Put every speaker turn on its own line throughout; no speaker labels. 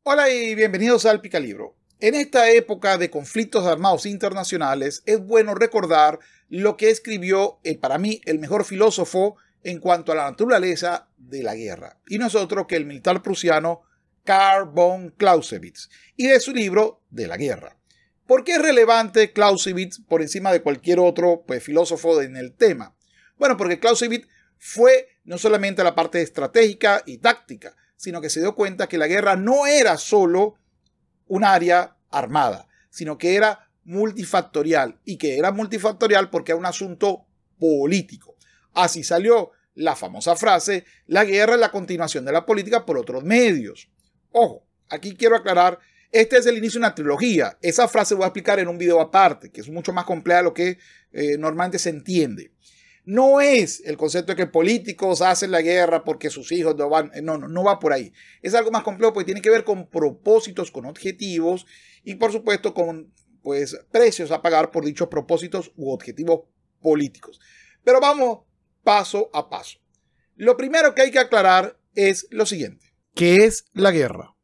Hola y bienvenidos al Picalibro. En esta época de conflictos armados internacionales es bueno recordar lo que escribió para mí el mejor filósofo en cuanto a la naturaleza de la guerra, y no es otro que el militar prusiano Karl von Clausewitz, y de su libro De la guerra. ¿Por qué es relevante Clausewitz por encima de cualquier otro filósofo en el tema? Bueno, porque Clausewitz fue no solamente la parte estratégica y táctica, sino que se dio cuenta que la guerra no era solo un área armada, sino que era multifactorial, y que era multifactorial porque era un asunto político. Así salió la famosa frase: la guerra es la continuación de la política por otros medios. Ojo, aquí quiero aclarar, este es el inicio de una trilogía. Esa frase voy a explicar en un video aparte, que es mucho más compleja de lo que normalmente se entiende. No es el concepto de que políticos hacen la guerra porque sus hijos no van. No va por ahí. Es algo más complejo porque tiene que ver con propósitos, con objetivos y por supuesto con precios a pagar por dichos propósitos u objetivos políticos. Pero vamos paso a paso. Lo primero que hay que aclarar es lo siguiente. ¿Qué es la guerra?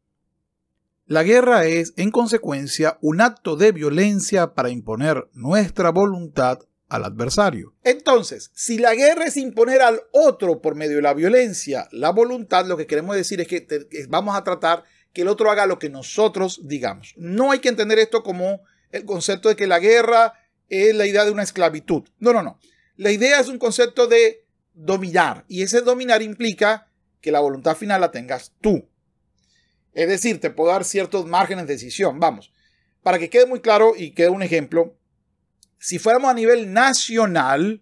La guerra es, en consecuencia, un acto de violencia para imponer nuestra voluntad al adversario. Entonces, si la guerra es imponer al otro por medio de la violencia la voluntad, lo que queremos decir es que vamos a tratar que el otro haga lo que nosotros digamos. No hay que entender esto como el concepto de que la guerra es la idea de una esclavitud. No. La idea es un concepto de dominar, y ese dominar implica que la voluntad final la tengas tú. Es decir, te puedo dar ciertos márgenes de decisión. Vamos, para que quede muy claro y quede un ejemplo. Si fuéramos a nivel nacional,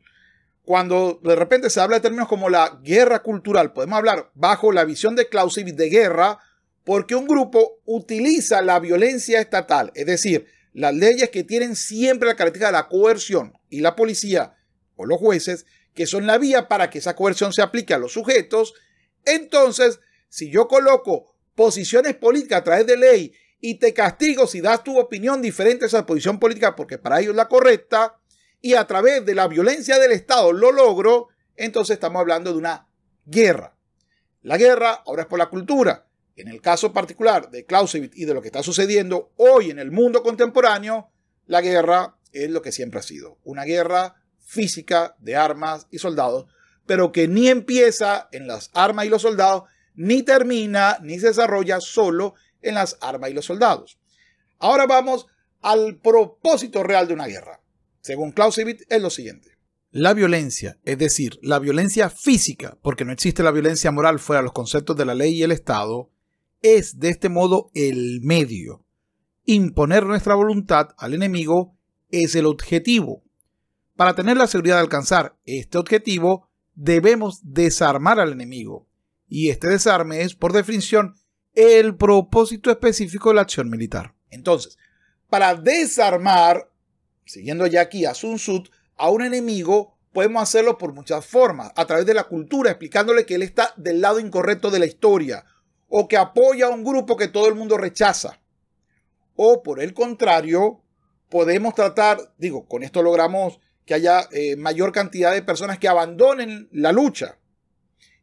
cuando de repente se habla de términos como la guerra cultural, podemos hablar bajo la visión de Clausewitz de guerra porque un grupo utiliza la violencia estatal, es decir, las leyes que tienen siempre la característica de la coerción, y la policía o los jueces, que son la vía para que esa coerción se aplique a los sujetos. Entonces, si yo coloco posiciones políticas a través de ley y te castigo si das tu opinión diferente a esa posición política porque para ellos es la correcta, y a través de la violencia del Estado lo logro, entonces estamos hablando de una guerra. La guerra ahora es por la cultura. En el caso particular de Clausewitz y de lo que está sucediendo hoy en el mundo contemporáneo, la guerra es lo que siempre ha sido. Una guerra física de armas y soldados, pero que ni empieza en las armas y los soldados, ni termina, ni se desarrolla solo en las armas y los soldados. Ahora vamos al propósito real de una guerra. Según Clausewitz es lo siguiente. La violencia, es decir, la violencia física, porque no existe la violencia moral fuera de los conceptos de la ley y el Estado, es de este modo el medio. Imponer nuestra voluntad al enemigo es el objetivo. Para tener la seguridad de alcanzar este objetivo, debemos desarmar al enemigo. Y este desarme es, por definición, el propósito específico de la acción militar. Entonces, para desarmar, siguiendo ya aquí a Sun Tzu, a un enemigo podemos hacerlo por muchas formas. A través de la cultura, explicándole que él está del lado incorrecto de la historia, o que apoya a un grupo que todo el mundo rechaza. O por el contrario, podemos tratar, con esto logramos que haya mayor cantidad de personas que abandonen la lucha.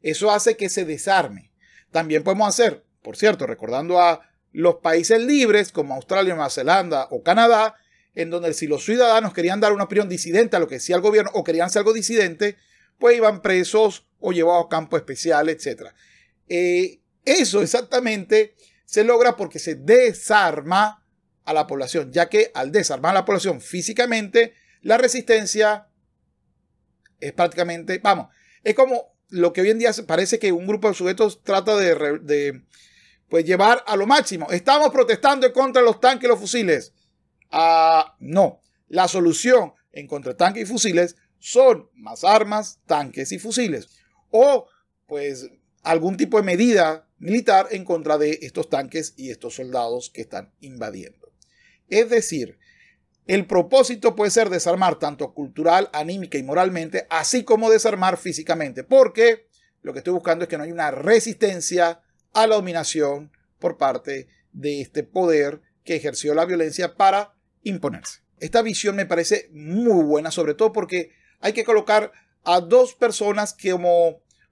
Eso hace que se desarme. También podemos hacer, por cierto, recordando a los países libres como Australia, Nueva Zelanda o Canadá, en donde si los ciudadanos querían dar una opinión disidente a lo que decía el gobierno o querían hacer algo disidente, pues iban presos o llevados a campos especiales, etc. Eso exactamente se logra porque se desarma a la población, ya que al desarmar a la población físicamente, la resistencia es prácticamente, es como lo que hoy en día parece que un grupo de sujetos trata de llevar a lo máximo. Estamos protestando en contra de los tanques y los fusiles. No. La solución en contra de tanques y fusiles son más armas, tanques y fusiles. O, algún tipo de medida militar en contra de estos tanques y estos soldados que están invadiendo. Es decir, el propósito puede ser desarmar tanto cultural, anímica y moralmente, así como desarmar físicamente, porque lo que estoy buscando es que no haya una resistencia a la dominación por parte de este poder que ejerció la violencia para imponerse. Esta visión me parece muy buena, sobre todo porque hay que colocar a dos personas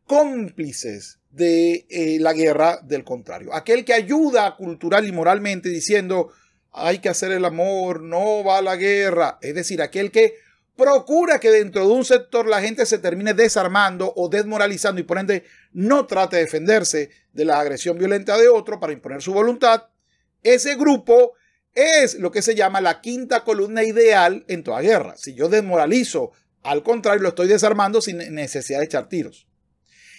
cómplices de la guerra del contrario. Aquel que ayuda cultural y moralmente diciendo hay que hacer el amor, no va a la guerra. Es decir, aquel que procura que dentro de un sector la gente se termine desarmando o desmoralizando y por ende no trate de defenderse de la agresión violenta de otro para imponer su voluntad. Ese grupo es lo que se llama la quinta columna ideal en toda guerra. Si yo desmoralizo, al contrario, lo estoy desarmando sin necesidad de echar tiros.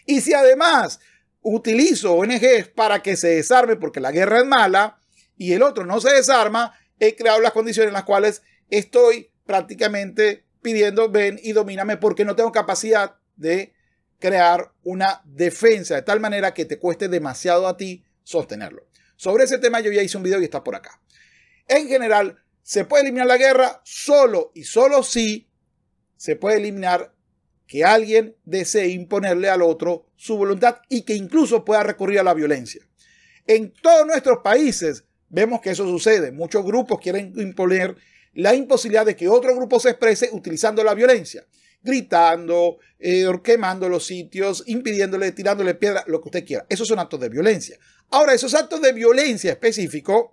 Y si además utilizo ONGs para que se desarme porque la guerra es mala y el otro no se desarma, he creado las condiciones en las cuales estoy prácticamente pidiendo ven y domíname porque no tengo capacidad de crear una defensa de tal manera que te cueste demasiado a ti sostenerlo. Sobre ese tema yo ya hice un video y está por acá. En general, se puede eliminar la guerra solo y solo si se puede eliminar que alguien desee imponerle al otro su voluntad y que incluso pueda recurrir a la violencia. En todos nuestros países vemos que eso sucede. Muchos grupos quieren imponer la imposibilidad de que otro grupo se exprese utilizando la violencia, gritando, quemando los sitios, impidiéndole, tirándole piedra, lo que usted quiera. Esos son actos de violencia. Ahora, esos actos de violencia específicos,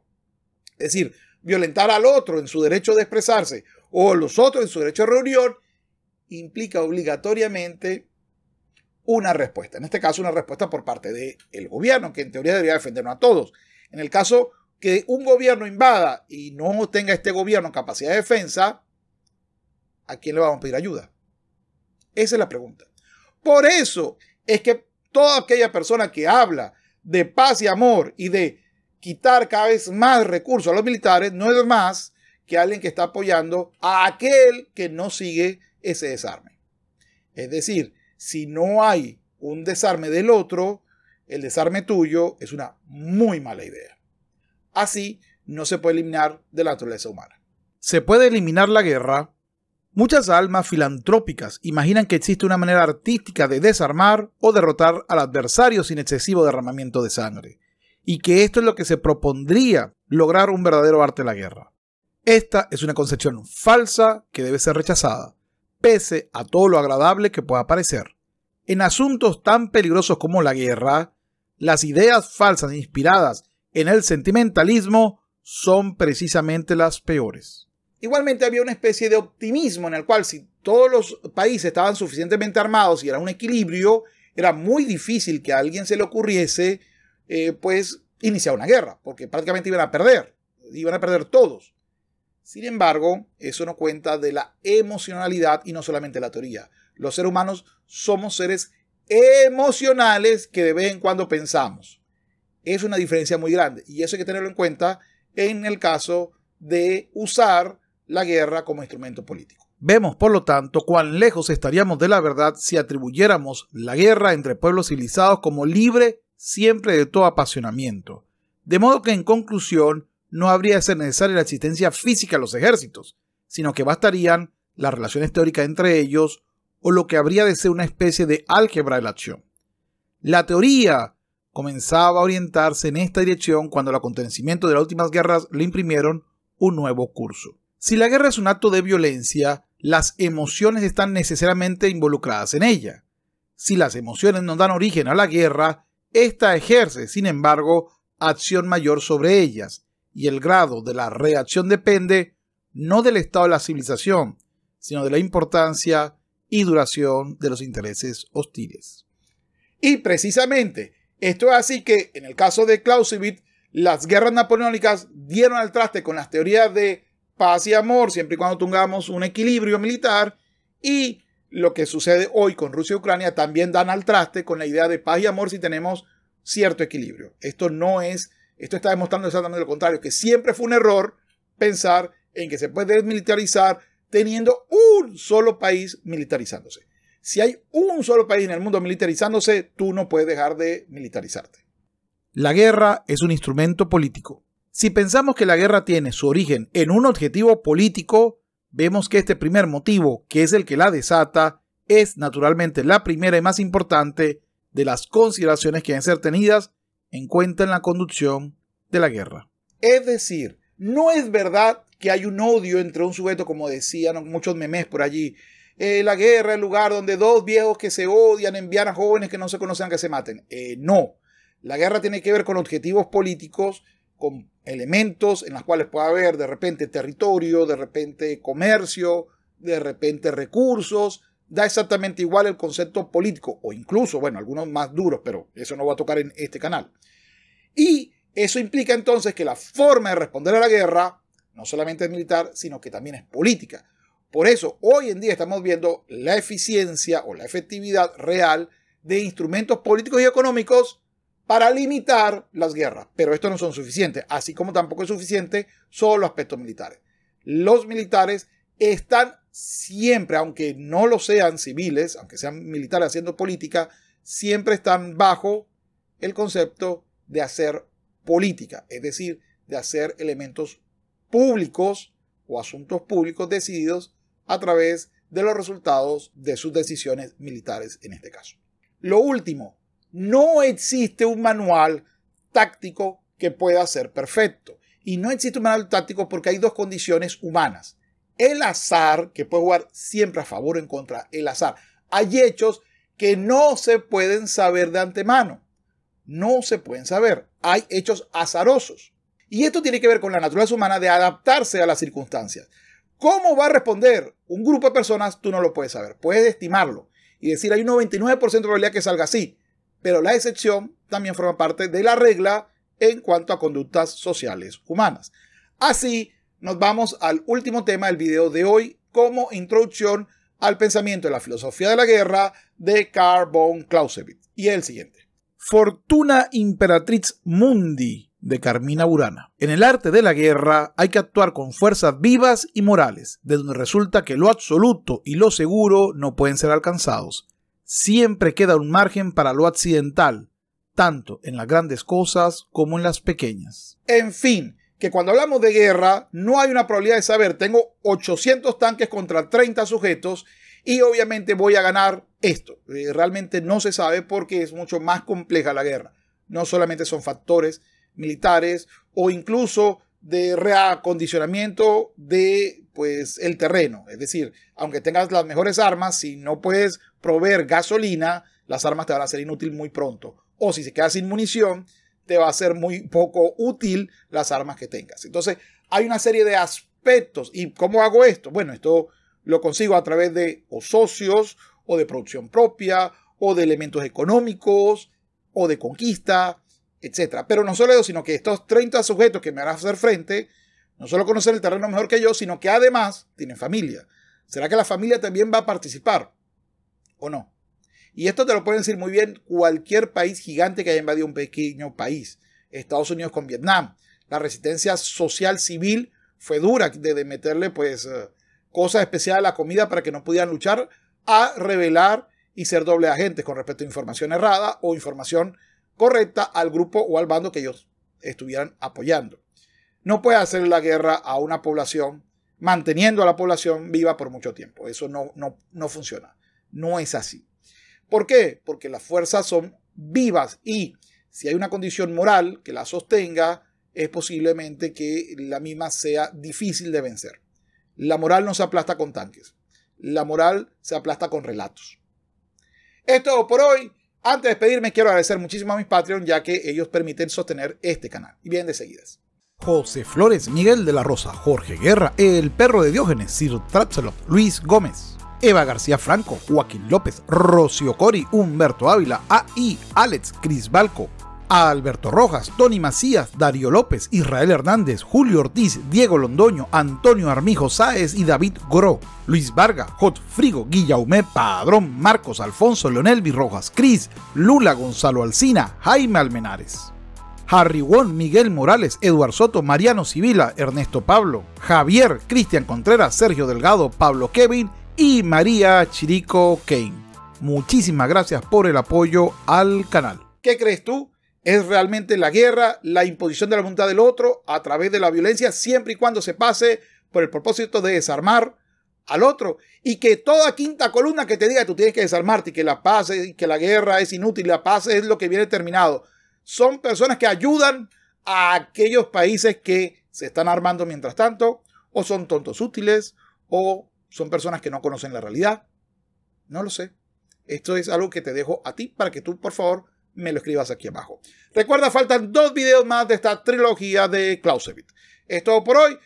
es decir, violentar al otro en su derecho de expresarse o los otros en su derecho de reunión, implica obligatoriamente una respuesta. En este caso, una respuesta por parte del gobierno, que en teoría debería defendernos a todos. En el caso que un gobierno invada y no tenga este gobierno capacidad de defensa, ¿a quién le vamos a pedir ayuda? Esa es la pregunta. Por eso es que toda aquella persona que habla de paz y amor y de quitar cada vez más recursos a los militares no es más que alguien que está apoyando a aquel que no sigue ese desarme. Es decir, si no hay un desarme del otro, el desarme tuyo es una muy mala idea. Así no se puede eliminar de la naturaleza humana. ¿Se puede eliminar la guerra? Muchas almas filantrópicas imaginan que existe una manera artística de desarmar o derrotar al adversario sin excesivo derramamiento de sangre, y que esto es lo que se propondría lograr un verdadero arte de la guerra. Esta es una concepción falsa que debe ser rechazada, pese a todo lo agradable que pueda parecer. En asuntos tan peligrosos como la guerra, las ideas falsas inspiradas en el sentimentalismo son precisamente las peores. Igualmente había una especie de optimismo en el cual si todos los países estaban suficientemente armados y era un equilibrio, era muy difícil que a alguien se le ocurriese iniciar una guerra, porque prácticamente iban a perder todos. Sin embargo, eso no cuenta de la emocionalidad y no solamente la teoría. Los seres humanos somos seres emocionales que de vez en cuando pensamos. Es una diferencia muy grande y eso hay que tenerlo en cuenta en el caso de usar la guerra como instrumento político. Vemos, por lo tanto, cuán lejos estaríamos de la verdad si atribuyéramos la guerra entre pueblos civilizados como libre siempre de todo apasionamiento. De modo que, en conclusión, no habría de ser necesaria la existencia física de los ejércitos, sino que bastarían las relaciones teóricas entre ellos o lo que habría de ser una especie de álgebra de la acción. La teoría comenzaba a orientarse en esta dirección cuando el acontecimiento de las últimas guerras le imprimieron un nuevo curso. Si la guerra es un acto de violencia, las emociones están necesariamente involucradas en ella. Si las emociones no dan origen a la guerra, ésta ejerce, sin embargo, acción mayor sobre ellas, y el grado de la reacción depende no del estado de la civilización, sino de la importancia y duración de los intereses hostiles. Y precisamente, esto es así que, en el caso de Clausewitz, las guerras napoleónicas dieron al traste con las teorías de paz y amor, siempre y cuando tengamos un equilibrio militar, y lo que sucede hoy con Rusia y Ucrania también dan al traste con la idea de paz y amor si tenemos cierto equilibrio. Esto está demostrando exactamente lo contrario, que siempre fue un error pensar en que se puede desmilitarizar teniendo un solo país militarizándose. Si hay un solo país en el mundo militarizándose, tú no puedes dejar de militarizarte. La guerra es un instrumento político. Si pensamos que la guerra tiene su origen en un objetivo político, vemos que este primer motivo, que es el que la desata, es naturalmente la primera y más importante de las consideraciones que deben ser tenidas en cuenta en la conducción de la guerra. Es decir, no es verdad que hay un odio entre un sujeto, como decían muchos memes por allí, la guerra es el lugar donde dos viejos que se odian envían a jóvenes que no se conocen a que se maten. No, la guerra tiene que ver con objetivos políticos, con elementos en los cuales puede haber de repente territorio, de repente comercio, de repente recursos. Da exactamente igual el concepto político, o incluso, bueno, algunos más duros, pero eso no va a tocar en este canal. Y eso implica entonces que la forma de responder a la guerra no solamente es militar, sino que también es política. Por eso, hoy en día estamos viendo la eficiencia o la efectividad real de instrumentos políticos y económicos para limitar las guerras. Pero estos no son suficientes, así como tampoco es suficiente solo aspectos militares. Los militares están siempre, aunque no lo sean civiles, aunque sean militares haciendo política, siempre están bajo el concepto de hacer política, es decir, de hacer elementos públicos o asuntos públicos decididos a través de los resultados de sus decisiones militares en este caso. Lo último, no existe un manual táctico que pueda ser perfecto. Y no existe un manual táctico porque hay dos condiciones humanas. El azar, que puede jugar siempre a favor o en contra, el azar. Hay hechos que no se pueden saber de antemano. No se pueden saber. Hay hechos azarosos. Y esto tiene que ver con la naturaleza humana de adaptarse a las circunstancias. ¿Cómo va a responder un grupo de personas? Tú no lo puedes saber. Puedes estimarlo y decir hay un 99% de probabilidad que salga así. Pero la excepción también forma parte de la regla en cuanto a conductas sociales humanas. Así, nos vamos al último tema del video de hoy como introducción al pensamiento de la filosofía de la guerra de Carl von Clausewitz. Y es el siguiente. Fortuna Imperatrix Mundi de Carmina Burana. En el arte de la guerra hay que actuar con fuerzas vivas y morales, de donde resulta que lo absoluto y lo seguro no pueden ser alcanzados. Siempre queda un margen para lo accidental, tanto en las grandes cosas como en las pequeñas. En fin, que cuando hablamos de guerra no hay una probabilidad de saber, tengo 800 tanques contra 30 sujetos y obviamente voy a ganar esto. Realmente no se sabe porque es mucho más compleja la guerra. No solamente son factores militares o incluso de reacondicionamiento de el terreno. Es decir, aunque tengas las mejores armas, si no puedes proveer gasolina, las armas te van a ser inútiles muy pronto. O si se queda sin munición, te va a ser muy poco útil las armas que tengas. Entonces, hay una serie de aspectos. ¿Y cómo hago esto? Bueno, esto lo consigo a través de o socios, o de producción propia, o de elementos económicos, o de conquista, etc. Pero no solo eso, sino que estos 30 sujetos que me van a hacer frente, no solo conocen el terreno mejor que yo, sino que además tienen familia. ¿Será que la familia también va a participar? ¿O no? Y esto te lo pueden decir muy bien cualquier país gigante que haya invadido un pequeño país. Estados Unidos con Vietnam. La resistencia social civil fue dura de meterle cosas especiales a la comida para que no pudieran luchar, a revelar y ser doble agentes con respecto a información errada o información correcta al grupo o al bando que ellos estuvieran apoyando. No puede hacer la guerra a una población manteniendo a la población viva por mucho tiempo. Eso no funciona. No es así. ¿Por qué? Porque las fuerzas son vivas y si hay una condición moral que la sostenga, es posiblemente que la misma sea difícil de vencer. La moral no se aplasta con tanques. La moral se aplasta con relatos. Es todo por hoy. Antes de despedirme, quiero agradecer muchísimo a mis Patreon, ya que ellos permiten sostener este canal. Y bien de seguidas. José Flores, Miguel de la Rosa, Jorge Guerra, El Perro de Diógenes, Sir Tratzelov, Luis Gómez, Eva García Franco, Joaquín López, Rocío Cori, Humberto Ávila, A.I., Alex, Cris Balco, Alberto Rojas, Tony Macías, Darío López, Israel Hernández, Julio Ortiz, Diego Londoño, Antonio Armijo Sáez y David Goró, Luis Varga, Hot Frigo, Guillaume Padrón, Marcos Alfonso, Leonel Virrojas, Cris, Lula Gonzalo Alsina, Jaime Almenares, Harry Won, Miguel Morales, Eduard Soto, Mariano Sibila, Ernesto Pablo, Javier, Cristian Contreras, Sergio Delgado, Pablo Kevin y María Chirico Kane. Muchísimas gracias por el apoyo al canal. ¿Qué crees tú? ¿Es realmente la guerra, la imposición de la voluntad del otro a través de la violencia, siempre y cuando se pase por el propósito de desarmar al otro? Y que toda quinta columna que te diga que tú tienes que desarmarte y que la paz y que la guerra es inútil, la paz es lo que viene terminado. Son personas que ayudan a aquellos países que se están armando mientras tanto, o son tontos útiles, o ¿Son personas que no conocen la realidad? No lo sé. Esto es algo que te dejo a ti para que tú, por favor, me lo escribas aquí abajo. Recuerda, faltan 2 videos más de esta trilogía de Clausewitz. Es todo por hoy.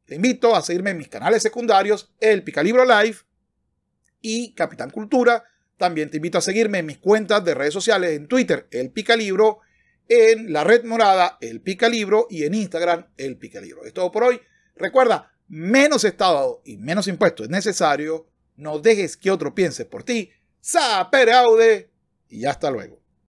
Te invito a seguirme en mis canales secundarios, El Picalibro Live y Capitán Cultura. También te invito a seguirme en mis cuentas de redes sociales, en Twitter, El Picalibro, en la red morada, El Picalibro, y en Instagram, El Picalibro. Es todo por hoy. Recuerda, menos Estado y menos impuestos es necesario. No dejes que otro piense por ti. Sapere aude y hasta luego.